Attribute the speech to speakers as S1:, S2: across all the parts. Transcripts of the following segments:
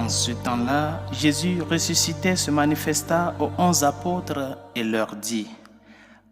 S1: En ce temps-là, Jésus ressuscité se manifesta aux 11 apôtres et leur dit :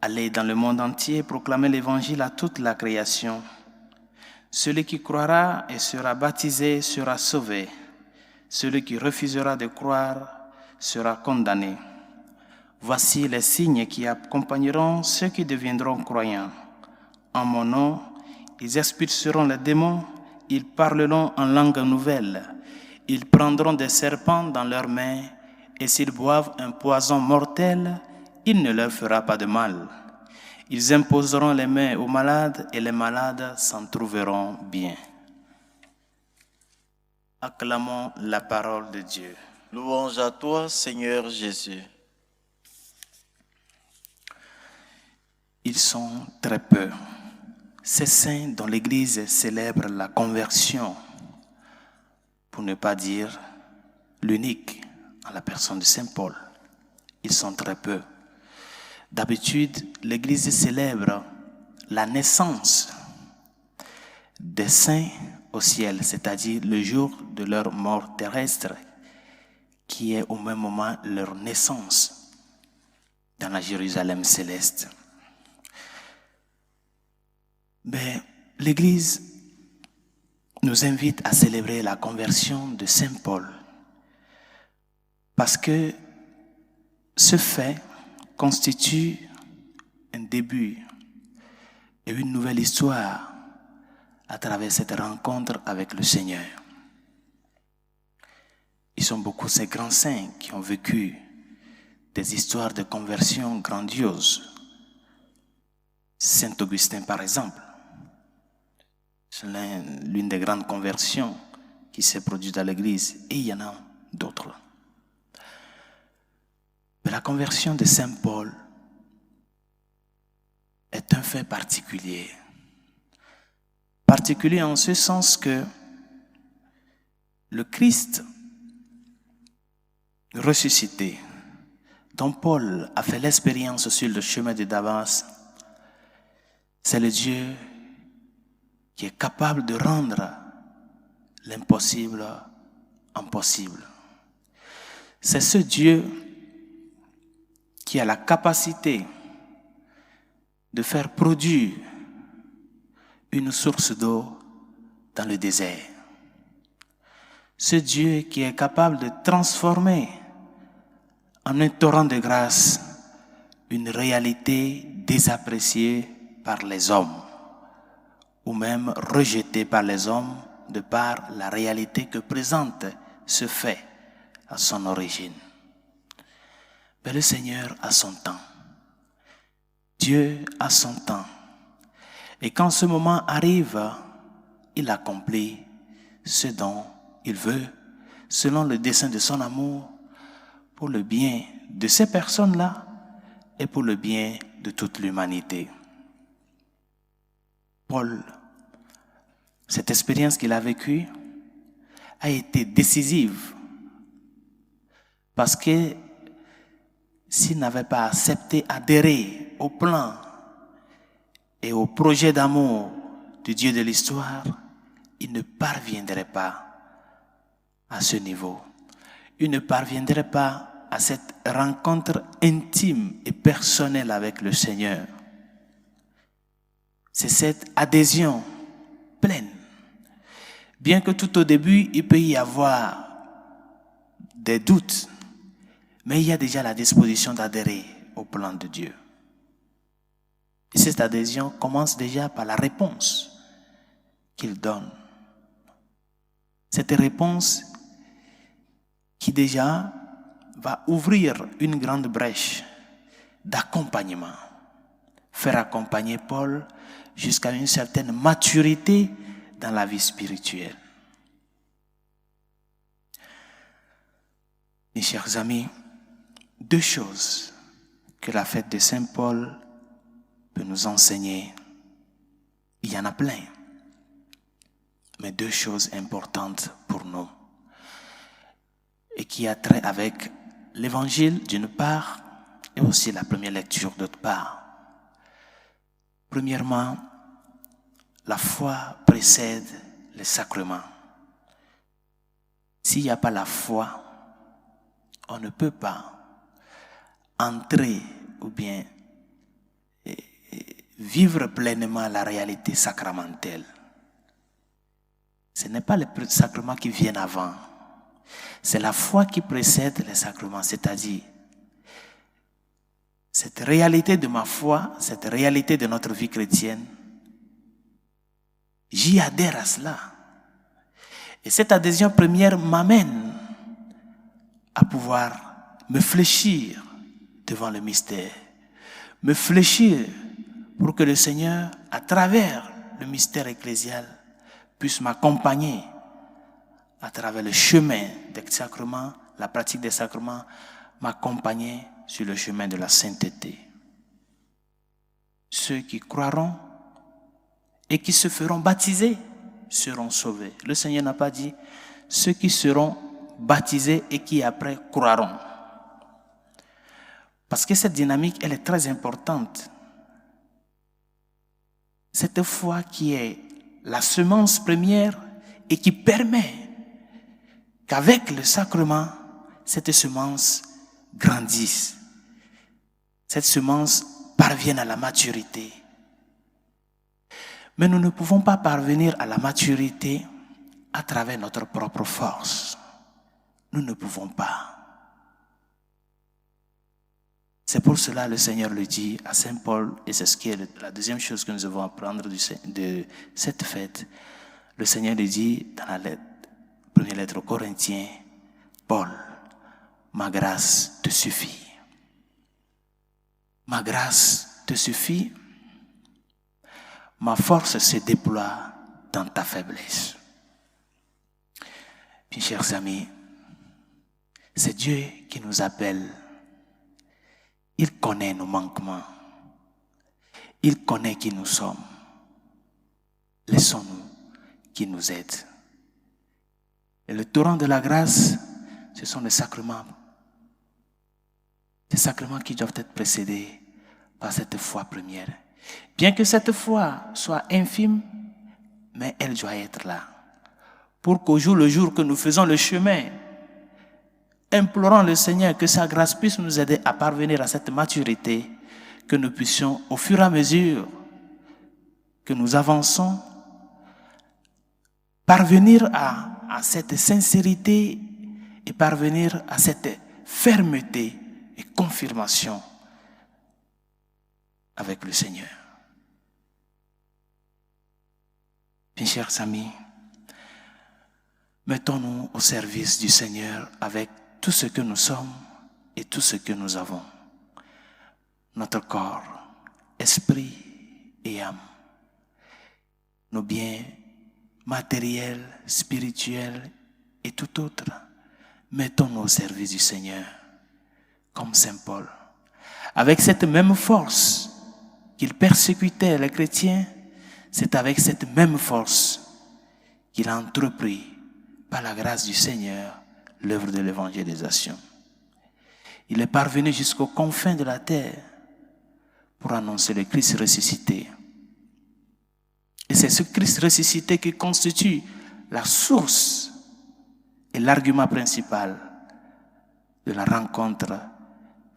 S1: Allez dans le monde entier proclamer l'évangile à toute la création. Celui qui croira et sera baptisé sera sauvé. Celui qui refusera de croire sera condamné. Voici les signes qui accompagneront ceux qui deviendront croyants. En mon nom, ils expulseront les démons, ils parleront en langue nouvelle. Ils prendront des serpents dans leurs mains, et s'ils boivent un poison mortel, il ne leur fera pas de mal. Ils imposeront les mains aux malades, et les malades s'en trouveront bien. Acclamons la parole de Dieu.
S2: Louange à toi, Seigneur Jésus.
S1: Ils sont très peu. Ces saints dont l'Église célèbre la conversion, pour ne pas dire l'unique en la personne de Saint Paul. Ils sont très peu. D'habitude, l'Église célèbre la naissance des saints au ciel, c'est-à-dire le jour de leur mort terrestre, qui est au même moment leur naissance dans la Jérusalem céleste. Mais l'Église nous invite à célébrer la conversion de Saint Paul parce que ce fait constitue un début et une nouvelle histoire à travers cette rencontre avec le Seigneur. Ils sont beaucoup ces grands saints qui ont vécu des histoires de conversion grandioses. Saint Augustin, par exemple, c'est l'une des grandes conversions qui s'est produite dans l'Église, et il y en a d'autres. Mais la conversion de Saint Paul est un fait particulier. Particulier en ce sens que le Christ ressuscité, dont Paul a fait l'expérience sur le chemin de Damas, c'est le Dieu qui est capable de rendre l'impossible impossible. C'est ce Dieu qui a la capacité de faire produire une source d'eau dans le désert. Ce Dieu qui est capable de transformer en un torrent de grâce une réalité désappréciée par les hommes, ou même rejetée par les hommes de par la réalité que présente ce fait à son origine. Mais le Seigneur a son temps. Dieu a son temps. Et quand ce moment arrive, il accomplit ce dont il veut, selon le dessein de son amour, pour le bien de ces personnes-là et pour le bien de toute l'humanité. Paul, cette expérience qu'il a vécue a été décisive parce que s'il n'avait pas accepté, adhéré au plan et au projet d'amour du Dieu de l'histoire, il ne parviendrait pas à ce niveau. Il ne parviendrait pas à cette rencontre intime et personnelle avec le Seigneur. C'est cette adhésion pleine. Bien que tout au début, il peut y avoir des doutes, mais il y a déjà la disposition d'adhérer au plan de Dieu. Et cette adhésion commence déjà par la réponse qu'il donne. Cette réponse qui déjà va ouvrir une grande brèche d'accompagnement. Faire accompagner Paul jusqu'à une certaine maturité dans la vie spirituelle. Mes chers amis, deux choses que la fête de Saint Paul peut nous enseigner. Il y en a plein, mais deux choses importantes pour nous et qui a trait avec l'évangile d'une part et aussi la première lecture d'autre part. Premièrement, la foi précède les sacrements. S'il n'y a pas la foi, on ne peut pas entrer ou bien vivre pleinement la réalité sacramentelle. Ce n'est pas les sacrements qui viennent avant. C'est la foi qui précède les sacrements, c'est-à-dire cette réalité de ma foi, cette réalité de notre vie chrétienne, j'y adhère à cela. Et cette adhésion première m'amène à pouvoir me fléchir devant le mystère. Me fléchir pour que le Seigneur, à travers le mystère ecclésial, puisse m'accompagner à travers le chemin des sacrements, la pratique des sacrements, m'accompagner sur le chemin de la sainteté. Ceux qui croiront et qui se feront baptiser seront sauvés. Le Seigneur n'a pas dit ceux qui seront baptisés et qui après croiront. Parce que cette dynamique, elle est très importante. Cette foi qui est la semence première et qui permet qu'avec le sacrement, cette semence grandisse. Cette semence parvienne à la maturité. Mais nous ne pouvons pas parvenir à la maturité à travers notre propre force. Nous ne pouvons pas. C'est pour cela que le Seigneur le dit à Saint Paul, et c'est ce qui est la deuxième chose que nous devons apprendre de cette fête. Le Seigneur le dit dans la première lettre aux Corinthiens, Paul, ma grâce te suffit. Ma grâce te suffit. Ma force se déploie dans ta faiblesse. Puis, chers amis, c'est Dieu qui nous appelle. Il connaît nos manquements. Il connaît qui nous sommes. Laissons-nous qu'il nous aide. Et le torrent de la grâce, ce sont les sacrements. Des sacrements qui doivent être précédés par cette foi première. Bien que cette foi soit infime, mais elle doit être là. Pour qu'au jour le jour que nous faisons le chemin, implorant le Seigneur que sa grâce puisse nous aider à parvenir à cette maturité, que nous puissions, au fur et à mesure que nous avançons, parvenir à cette sincérité et parvenir à cette fermeté et confirmation avec le Seigneur. Bien chers amis, mettons-nous au service du Seigneur avec tout ce que nous sommes et tout ce que nous avons. Notre corps, esprit et âme. Nos biens matériels, spirituels et tout autre. Mettons-nous au service du Seigneur, comme Saint Paul. Avec cette même force qu'il persécutait les chrétiens, c'est avec cette même force qu'il a entrepris, par la grâce du Seigneur, l'œuvre de l'évangélisation. Il est parvenu jusqu'aux confins de la terre pour annoncer le Christ ressuscité. Et c'est ce Christ ressuscité qui constitue la source et l'argument principal de la rencontre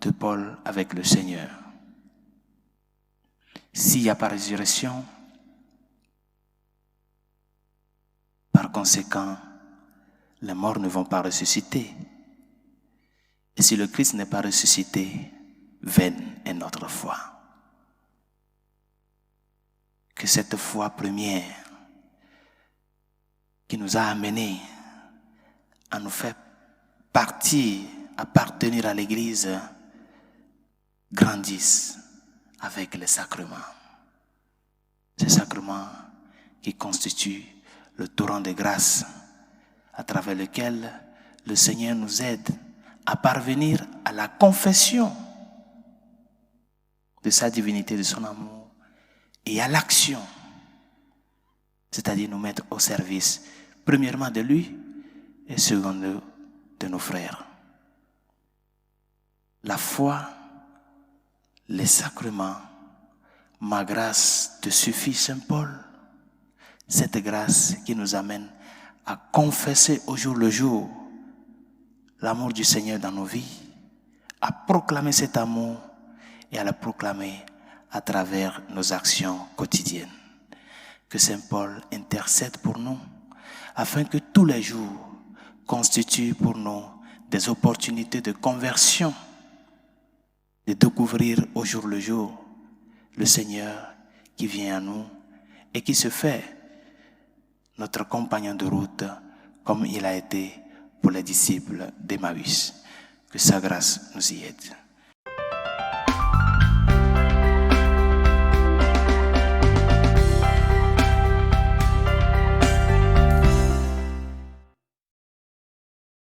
S1: de Paul avec le Seigneur. S'il n'y a pas résurrection, par conséquent, les morts ne vont pas ressusciter. Et si le Christ n'est pas ressuscité, vaine est notre foi. Que cette foi première qui nous a amenés à nous faire partir, appartenir à l'Église, grandisse avec les sacrements. Ces sacrements qui constituent le torrent de grâce à travers lequel le Seigneur nous aide à parvenir à la confession de sa divinité, de son amour et à l'action, c'est-à-dire nous mettre au service premièrement de lui et secondo de nos frères. La foi, les sacrements, ma grâce te suffit, Saint Paul. Cette grâce qui nous amène à confesser au jour le jour l'amour du Seigneur dans nos vies, à proclamer cet amour et à le proclamer à travers nos actions quotidiennes. Que Saint Paul intercède pour nous, afin que tous les jours constituent pour nous des opportunités de conversion, de découvrir au jour le jour le Seigneur qui vient à nous et qui se fait notre compagnon de route comme il a été pour les disciples d'Emmaüs. Que sa grâce nous y aide.